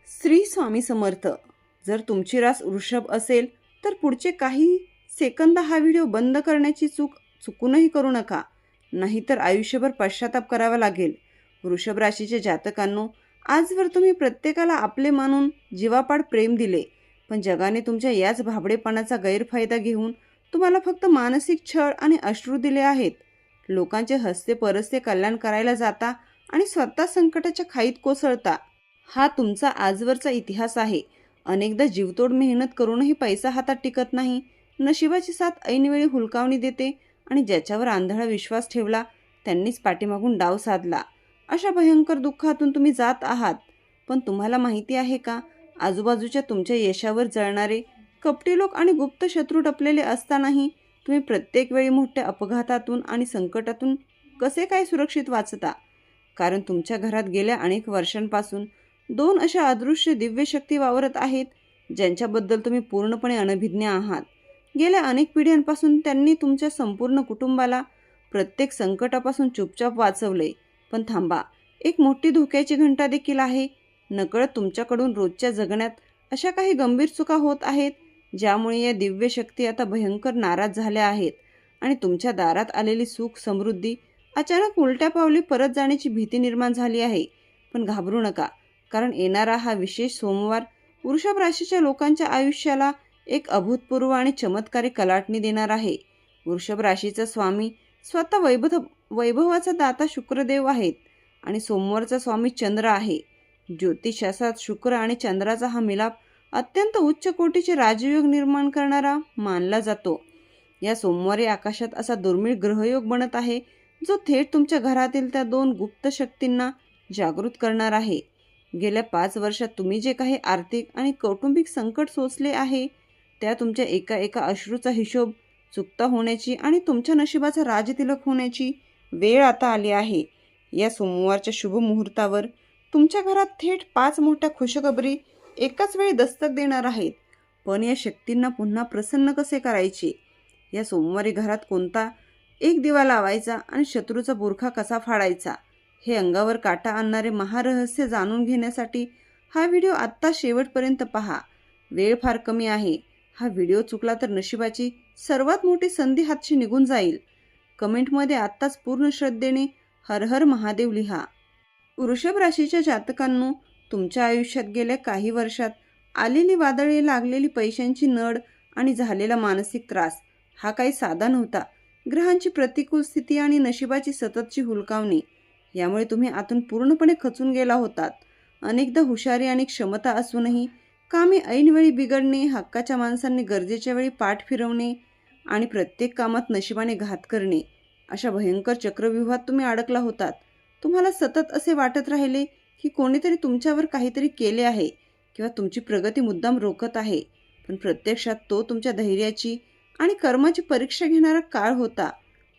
श्री स्वामी समर्थ. जर तुमची रास वृषभ असेल तर पुढचे काही सेकंद हा व्हिडिओ बंद करण्याची चुकूनही करू नका, नाहीतर आयुष्यभर पश्चाताप करावा लागेल. वृषभ राशीचे जातकांनो, आजवर तुम्ही प्रत्येकाला आपले मानून जीवापाड प्रेम दिले, पण जगाने तुमच्या याच भाबडेपणाचा गैरफायदा घेऊन तुम्हाला फक्त मानसिक छळ आणि अश्रू दिले आहेत. लोकांचे हस्ते परस्ते कल्याण करायला जाता आणि स्वतः संकटाच्या खाईत कोसळता. हा तुमचा आजवरचा इतिहास आहे. अनेकदा जीवतोड मेहनत करूनही पैसा हातात टिकत नाही. नशिबाची साथ ऐनवेळी हुलकावणी देते आणि ज्याच्यावर आंधळा विश्वास ठेवला त्यांनीच पाठीमागून डाव साधला. अशा भयंकर दुःखातून तुम्ही जात आहात. पण तुम्हाला माहिती आहे का, आजूबाजूच्या तुमच्या यशावर जळणारे कपटी लोक आणि गुप्त शत्रू टपलेले असतानाही तुम्ही प्रत्येक वेळी मोठ्या अपघातातून आणि संकटातून कसे काय सुरक्षित वाचता? कारण तुमच्या घरात गेल्या अनेक वर्षांपासून दोन अशा अदृश्य दिव्य शक्ती वावरत आहेत, ज्यांच्याबद्दल तुम्ही पूर्णपणे अनभिज्ञ आहात. गेल्या अनेक पिढ्यांपासून त्यांनी तुमच्या संपूर्ण कुटुंबाला प्रत्येक संकटापासून चुपचाप वाचवले. पण थांबा, एक मोठी धोक्याची घंटा देखील आहे. नकळत तुमच्याकडून रोजच्या जगण्यात अशा काही गंभीर चुका होत आहेत, ज्यामुळे या दिव्य शक्ती आता भयंकर नाराज झाल्या आहेत आणि तुमच्या दारात आलेली सुख समृद्धी अचानक उलट्या पावली परत जाण्याची भीती निर्माण झाली आहे. पण घाबरू नका, कारण येणारा हा विशेष सोमवार वृषभ राशीच्या लोकांच्या आयुष्याला एक अभूतपूर्व आणि चमत्कारी कलाटणी देणार आहे. वृषभ राशीचा स्वामी स्वतः वैभवाचा दाता शुक्रदेव आहेत आणि सोमवारचा स्वामी चंद्र आहे. ज्योतिषशास्त्रात शुक्र आणि चंद्राचा हा मिलाप अत्यंत उच्च कोटीचे राजयोग निर्माण करणारा मानला जातो. या सोमवारी आकाशात असा दुर्मिळ ग्रहयोग बनत आहे, जो थेट तुमच्या घरातील त्या दोन गुप्त शक्तींना जागृत करणार आहे. गेल्या 5 वर्षात तुम्ही जे काही आर्थिक आणि कौटुंबिक संकट सोसले आहे, त्या तुमच्या एका एका अश्रूचा हिशोब चुकता होण्याची आणि तुमच्या नशिबाचा राजतिलक होण्याची वेळ आता आली आहे. या सोमवारच्या शुभ मुहूर्तावर तुमच्या घरात थेट 5 मोठ्या खुशखबरी एकाच वेळी दस्तक देणार आहेत. पण या शक्तींना पुन्हा प्रसन्न कसे करायचे? या सोमवारी घरात कोणता एक दिवा लावायचा आणि शत्रूचा बुरखा कसा फाडायचा, हे अंगावर काटा आणणारे महारहस्य जाणून घेण्यासाठी हा व्हिडिओ आत्ता शेवटपर्यंत पहा. वेळ फार कमी आहे. हा व्हिडिओ चुकला तर नशिबाची सर्वात मोठी संधी हातची निघून जाईल. कमेंटमध्ये आत्ताच पूर्ण श्रद्धेने हर हर महादेव लिहा. वृषभ राशीच्या जातकांनो, तुमच्या आयुष्यात गेल्या काही वर्षात आलेली वादळे, लागलेली पैशांची नड आणि झालेला मानसिक त्रास हा काही साधा नव्हता. ग्रहांची प्रतिकूल स्थिती आणि नशिबाची सततची हुलकावणी यामुळे तुम्ही आतून पूर्णपणे खचून गेला होतात. अनेकदा हुशारी आणि क्षमता असूनही कामे ऐनवेळी बिघडणे, हक्काच्या माणसांनी गरजेच्या वेळी पाठ फिरवणे आणि प्रत्येक कामात नशिबाने घात करणे, अशा भयंकर चक्रव्यूहात तुम्ही अडकला होतात. तुम्हाला सतत असे वाटत राहिले की कोणीतरी तुमच्यावर काहीतरी केले आहे किंवा तुमची प्रगती मुद्दाम रोखत आहे. पण प्रत्यक्षात तो तुमच्या धैर्याची आणि कर्माची परीक्षा घेणारा काळ होता.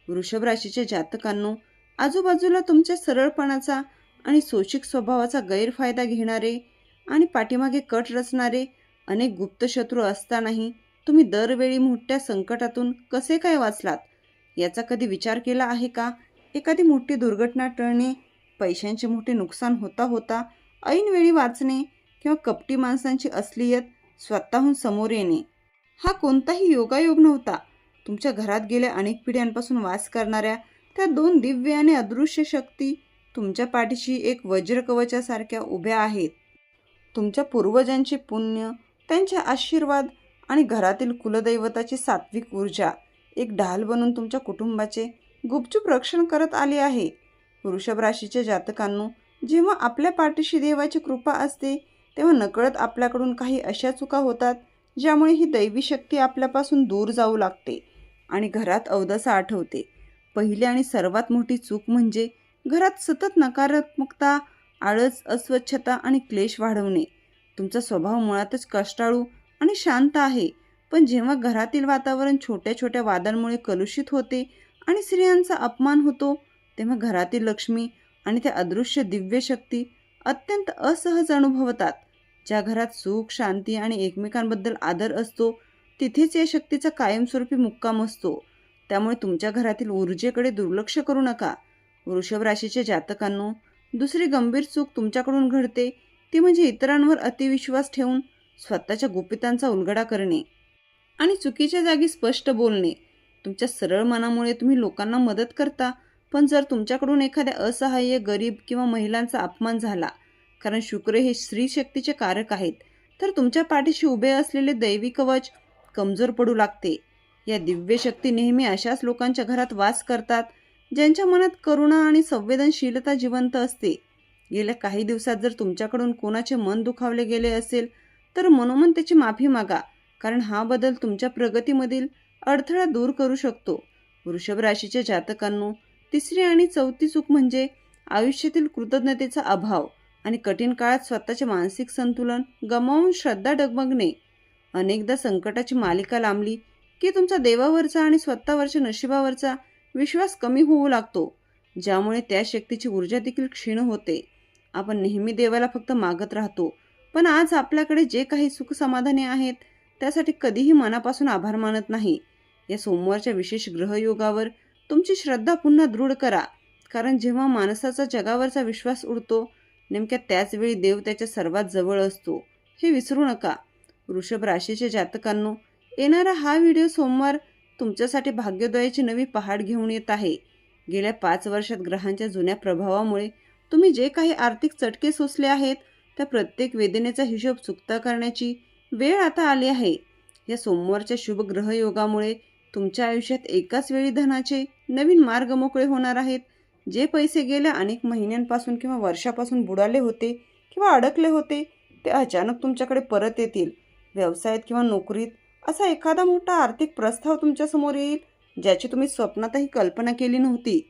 वृषभ राशीच्या जातकांनो, आजूबाजूला तुमच्या सरळपणाचा आणि सोशिक स्वभावाचा गैरफायदा घेणारे आणि पाठीमागे कट रचणारे अनेक गुप्त शत्रू असतानाही तुम्ही दरवेळी मोठ्या संकटातून कसे काय वाचलात, याचा कधी विचार केला आहे का? एखादी मोठी दुर्घटना टळणे, पैशांचे मोठे नुकसान होता होता ऐनवेळी वाचणे किंवा कपटी माणसांची असलियत स्वतःहून समोर येणे, हा कोणताही योगायोग नव्हता. तुमच्या घरात गेल्या अनेक पिढ्यांपासून वास करणाऱ्या त्या दोन दिव्य आणि अदृश्य शक्ती तुमच्या पाठीशी एक वज्रकवचासारख्या उभ्या आहेत. तुमच्या पूर्वजांचे पुण्य, त्यांचे आशीर्वाद आणि घरातील कुलदैवताची सात्विक ऊर्जा एक ढाल बनून तुमच्या कुटुंबाचे गुपचूप रक्षण करत आली आहे. वृषभ राशीच्या जातकांनो, जेव्हा आपल्या पाठीशी देवाची कृपा असते, तेव्हा नकळत आपल्याकडून काही अशा चुका होतात ज्यामुळे ही दैवी शक्ती आपल्यापासून दूर जाऊ लागते आणि घरात अवदसा आठवते. पहिली आणि सर्वात मोठी चूक म्हणजे घरात सतत नकारात्मकता, आळस, अस्वच्छता आणि क्लेश वाढवणे. तुमचा स्वभाव मुळातच कष्टाळू आणि शांत आहे, पण जेव्हा घरातील वातावरण छोट्या छोट्या वादांमुळे कलुषित होते आणि स्त्रियांचा अपमान होतो, तेव्हा घरातील लक्ष्मी आणि त्या अदृश्य दिव्य शक्ती अत्यंत असहज अनुभवतात. ज्या घरात सुख, शांती आणि एकमेकांबद्दल आदर असतो, तिथेच या शक्तीचा कायमस्वरूपी मुक्काम असतो. त्यामुळे तुमच्या घरातील ऊर्जेकडे दुर्लक्ष करू नका. वृषभ राशीच्या जातकांनो, दुसरी गंभीर चूक तुमच्याकडून घडते ती म्हणजे इतरांवर अतिविश्वास ठेवून स्वतःच्या गुपितांचा उलगडा करणे आणि चुकीच्या जागी स्पष्ट बोलणे. तुमच्या सरळ मनामुळे तुम्ही लोकांना मदत करता, पण जर तुमच्याकडून एखाद्या असहाय्य, गरीब किंवा महिलांचा अपमान झाला, कारण शुक्र हे स्त्री शक्तीचे कारक आहेत, तर तुमच्या पाठीशी उभे असलेले दैवी कवच कमजोर पडू लागते. या दिव्य शक्ती नेहमी अशाच लोकांच्या घरात वास करतात ज्यांच्या मनात करुणा आणि संवेदनशीलता जिवंत असते. गेल्या काही दिवसात जर तुमच्याकडून कोणाचे मन दुखावले गेले असेल तर मनोमन त्याची माफी मागा, कारण हा बदल तुमच्या प्रगतीमधील अडथळा दूर करू शकतो. वृषभ राशीच्या जातकांनो, तिसरी आणि चौथी चूक म्हणजे आयुष्यातील कृतज्ञतेचा अभाव आणि कठीण काळात स्वतःचे मानसिक संतुलन गमावून श्रद्धा डगमगणे. अनेकदा संकटाची मालिका लांबली की तुमचा देवावरचा आणि स्वतःवरच्या नशिबावरचा विश्वास कमी होऊ लागतो, ज्यामुळे त्या शक्तीची ऊर्जा देखील क्षीण होते. आपण नेहमी देवाला फक्त मागत राहतो, पण आज आपल्याकडे जे काही सुख समाधाने आहेत त्यासाठी कधीही मनापासून आभार मानत नाही. या सोमवारच्या विशेष ग्रहयोगावर तुमची श्रद्धा पुन्हा दृढ करा, कारण जेव्हा माणसाचा जगावरचा विश्वास उडतो, नेमक्या त्याच वेळी देव त्याच्या सर्वात जवळ असतो, हे विसरू नका. वृषभ राशीच्या जातकांनो, येणारा हा व्हिडिओ सोमवार तुमच्यासाठी भाग्योदयाची नवी पहाट घेऊन येत आहे. गेल्या 5 वर्षात ग्रहांच्या जुन्या प्रभावामुळे तुम्ही जे काही आर्थिक चटके सोसले आहेत, त्या प्रत्येक वेदनेचा हिशोब चुकता करण्याची वेळ आता आली आहे. या सोमवारच्या शुभ ग्रहयोगामुळे तुमच्या आयुष्यात एकाच वेळी धनाचे नवीन मार्ग मोकळे होणार आहेत. जे पैसे गेल्या अनेक महिन्यांपासून किंवा वर्षापासून बुडाले होते किंवा अडकले होते, ते अचानक तुमच्याकडे परत येतील. व्यवसायात किंवा नोकरीत असा एखादा मोठा आर्थिक प्रस्ताव तुमच्यासमोर येईल, ज्याची तुम्ही स्वप्नातही कल्पना केली नव्हती.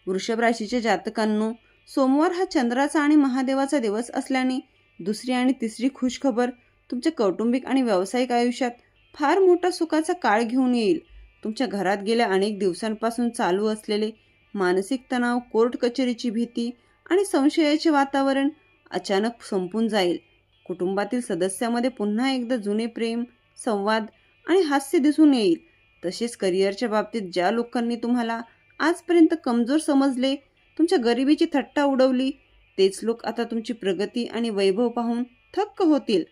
वृषभ राशीच्या जातकांनो, सोमवार हा चंद्राचा आणि महादेवाचा दिवस असल्याने दुसरी आणि तिसरी खुशखबर तुमच्या कौटुंबिक आणि व्यावसायिक आयुष्यात फार मोठा सुखाचा काळ घेऊन येईल. तुमच्या घरात गेल्या अनेक दिवसांपासून चालू असलेले मानसिक तणाव, कोर्ट कचेरीची भीती आणि संशयाचे वातावरण अचानक संपून जाईल. कुटुंबातील सदस्यामध्ये पुन्हा एकदा जुने प्रेम, संवाद आणि हास्य दिसून येईल. तसेच करिअरच्या बाबतीत ज्या लोकांनी तुम्हाला आजपर्यंत कमजोर समजले, तुमच्या गरिबीची थट्टा उडवली, तेच लोक आता तुमची प्रगती आणि वैभव पाहून थक्क होतील.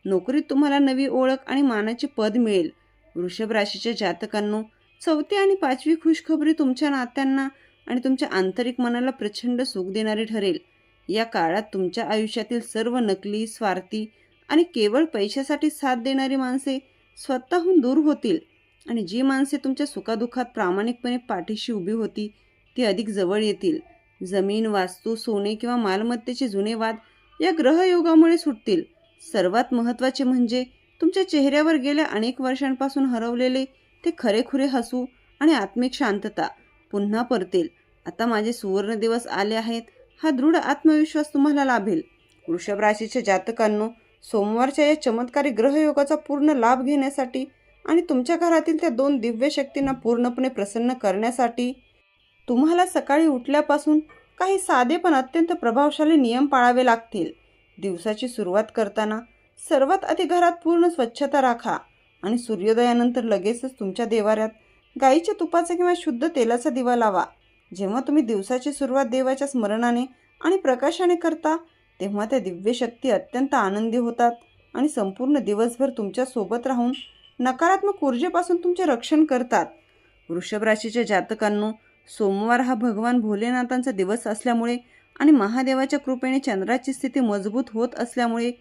नोकरीत तुम्हाला नवी ओळख आणि मानाचे पद मिळेल. वृषभ राशीच्या जातकांनो, चौथी आणि पाचवी खुशखबरी तुमच्या नात्यांना आणि तुमच्या आंतरिक मनाला प्रचंड सुख देणारी ठरेल. या काळात तुमच्या आयुष्यातील सर्व नकली, स्वार्थी आणि केवळ पैशासाठी साथ देणारी माणसे स्वतःहून दूर होतील आणि जी माणसे तुमच्या सुखादुःखात प्रामाणिकपणे पाठीशी उभी होती, ती अधिक जवळ येतील. जमीन, वास्तू, सोने किंवा मालमत्तेचे जुने वाद या ग्रहयोगामुळे सुटतील. सर्वात महत्त्वाचे म्हणजे तुमच्या चेहऱ्यावर गेल्या अनेक वर्षांपासून हरवलेले ते खरेखुरे हसू आणि आत्मिक शांतता पुन्हा परतेल. आता माझे सुवर्ण दिवस आले आहेत, हा दृढ आत्मविश्वास तुम्हाला लाभेल. वृषभ राशीच्या जातकांनो, सोमवारच्या या चमत्कारी ग्रहयोगाचा पूर्ण लाभ घेण्यासाठी आणि तुमच्या घरातील त्या 2 दिव्य शक्तींना पूर्णपणे प्रसन्न करण्यासाठी तुम्हाला सकाळी उठल्यापासून काही साधे पण अत्यंत प्रभावशाली नियम पाळावे लागतील. दिवसाची सुरुवात करताना सर्वात आधी घरात पूर्ण स्वच्छता राखा आणि सूर्योदयानंतर लगेचच तुमच्या देवाऱ्यात गाईच्या तुपाचा किंवा शुद्ध तेलाचा दिवा लावा. जेव्हा तुम्ही दिवसाची सुरुवात देवाच्या स्मरणाने आणि प्रकाशाने करता, तेव्हा त्या दिव्य शक्ती अत्यंत आनंदी होतात आणि संपूर्ण दिवसभर तुमच्या सोबत राहून नकारात्मक ऊर्जेपासून तुमचे रक्षण करतात. वृषभ राशीच्या जातकांनो, सोमवार हा भगवान भोलेनाथांचा दिवस असल्यामुळे आणि महादेवाच्या कृपेने चंद्राची स्थिती मजबूत होत असल्यामुळे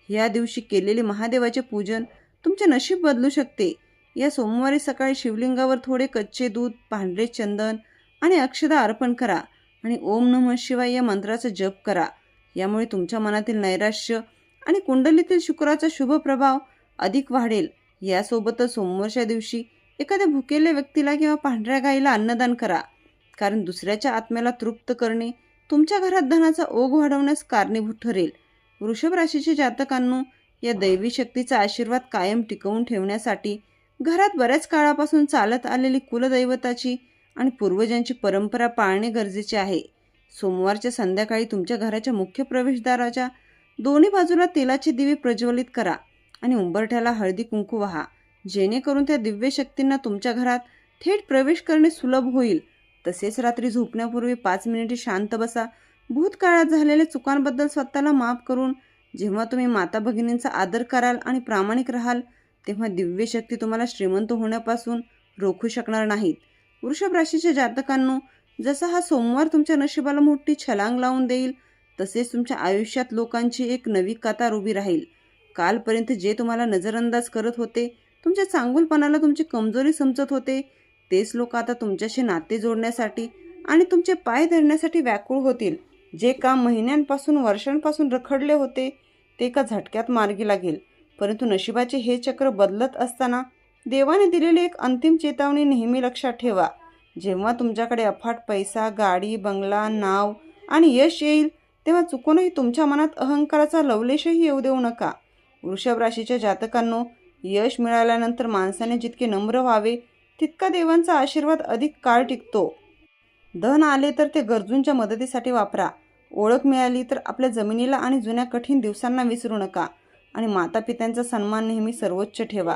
या दिवशी केलेले महादेवाचे पूजन तुमचे नशीब बदलू शकते. या सोमवारी सकाळी शिवलिंगावर थोडे कच्चे दूध, पांढरे चंदन आणि अक्षदा अर्पण करा आणि ओम नमः शिवाय या मंत्राचा जप करा. यामुळे तुमच्या मनातील नैराश्य आणि कुंडलीतील शुक्राचा शुभ प्रभाव अधिक वाढेल. यासोबतच सोमवारच्या दिवशी एखाद्या भुकेल्या व्यक्तीला किंवा पांढऱ्या गाईला अन्नदान करा, कारण दुसऱ्याच्या आत्म्याला तृप्त करणे तुमच्या घरात धनाचा ओघ वाढवण्यास कारणीभूत ठरेल. वृषभ राशीच्या जातकांनो, या दैवी शक्तीचा आशीर्वाद कायम टिकवून ठेवण्यासाठी घरात बऱ्याच काळापासून चालत आलेली कुलदैवताची आणि पूर्वजांची परंपरा पाळणे गरजेचे आहे. सोमवारच्या संध्याकाळी तुमच्या घराच्या मुख्य प्रवेशद्वाराच्या दोन्ही बाजूला तेलाचे दिवे प्रज्वलित करा आणि उंबरठ्याला हळदी कुंकू वाहा, जेणेकरून त्या दिव्य शक्तींना तुमच्या घरात थेट प्रवेश करणे सुलभ होईल. तसेच रात्री झोपण्यापूर्वी 5 मिनिटे शांत बसा, भूतकाळात झालेल्या चुकांबद्दल स्वतःला माफ करून जेव्हा तुम्ही माता भगिनींचा आदर कराल आणि प्रामाणिक राहाल, तेव्हा दिव्य शक्ती तुम्हाला श्रीमंत होण्यापासून रोखू शकणार नाहीत. वृषभ राशीच्या जातकांनो, जसा हा सोमवार तुमच्या नशिबाला मोठी छलांग लावून देईल, तसेच तुमच्या आयुष्यात लोकांची एक नवी कतार उभी राहील. कालपर्यंत जे तुम्हाला नजरअंदाज करत होते, तुमच्या चांगुलपणाला तुमची कमजोरी समजत होते, तेच लोक आता तुमच्याशी नाते जोडण्यासाठी आणि तुमचे पाय धरण्यासाठी व्याकुळ होतील. जे काम महिन्यांपासून वर्षांपासून रखडले होते ते एका झटक्यात मार्गी लागेल. परंतु नशिबाचे हे चक्र बदलत असताना देवाने दिलेली एक अंतिम चेतावणी नेहमी लक्षात ठेवा. जेव्हा तुमच्याकडे अफाट पैसा, गाडी, बंगला, नाव आणि यश येईल, तेव्हा चुकूनही तुमच्या मनात अहंकाराचा लवलेशही येऊ देऊ नका. वृषभ राशीच्या जातकांनो, यश मिळाल्यानंतर माणसाने जितके नम्र व्हावे, तितका देवांचा आशीर्वाद अधिक काळ टिकतो. धन आले तर ते गरजूंच्या मदतीसाठी वापरा. ओळख मिळाली तर आपल्या जमिनीला आणि जुन्या कठीण दिवसांना विसरू नका. आणि मातापित्यांचा सन्मान नेहमी सर्वोच्च ठेवा.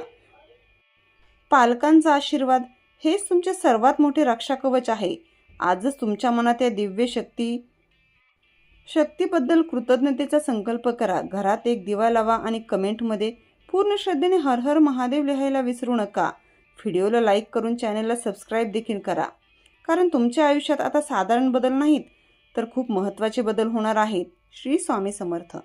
पालकांचा आशीर्वाद हेच तुमचे सर्वात मोठे रक्षा कवच आहे. आजच तुमच्या मनात या दिव्य शक्तीबद्दल कृतज्ञतेचा संकल्प करा. घरात एक दिवा लावा आणि कमेंटमध्ये पूर्ण श्रद्धेने हर हर महादेव लिहायला विसरू नका. व्हिडिओला लाईक करून चॅनलला सबस्क्राईब देखील करा. कारण तुमच्या आयुष्यात आता साधारण बदल नाहीत, तर खूप महत्त्वाचे बदल होणार आहेत. श्री स्वामी समर्थ.